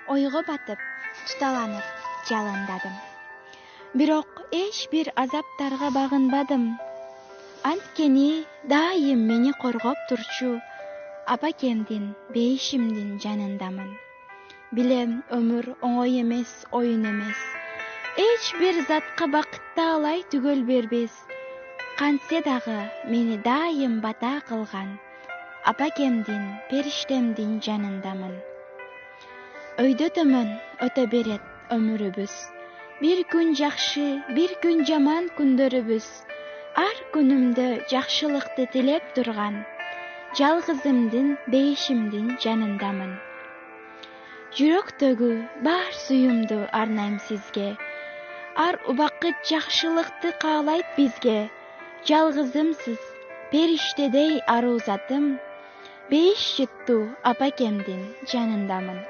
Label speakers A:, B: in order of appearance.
A: ойго батып, туталанып жалындадым. Бирок эч бир азаптарга багынбадым. Анткени дайым мени коргоп турчу апакемдин, бейишимдин жанындамын. Билем, өмүр оңой эмес, оюн эмес. Эч бир затка бакытта алай түгөл бербес. Кантсе дагы мени дайым бата кылган апакемдин, периштемдин жанындамын. Өйдөтөмөн, өтө берет өмүрүбүз. Бир күн жакшы, бир күн жаман күндөрүбүз. Ар күнүмдө жакшылыкты тилеп турган жалгызымдын, бейишимдин жанындамын. Жүрөктөгү бар сүйүмдү арнайм сизге. Ар убакыт жакшылыкты каалайт бизге. Жалгызымсыз, периштедей аруу затым, бейиш жыттуу апакемдин жанындамын.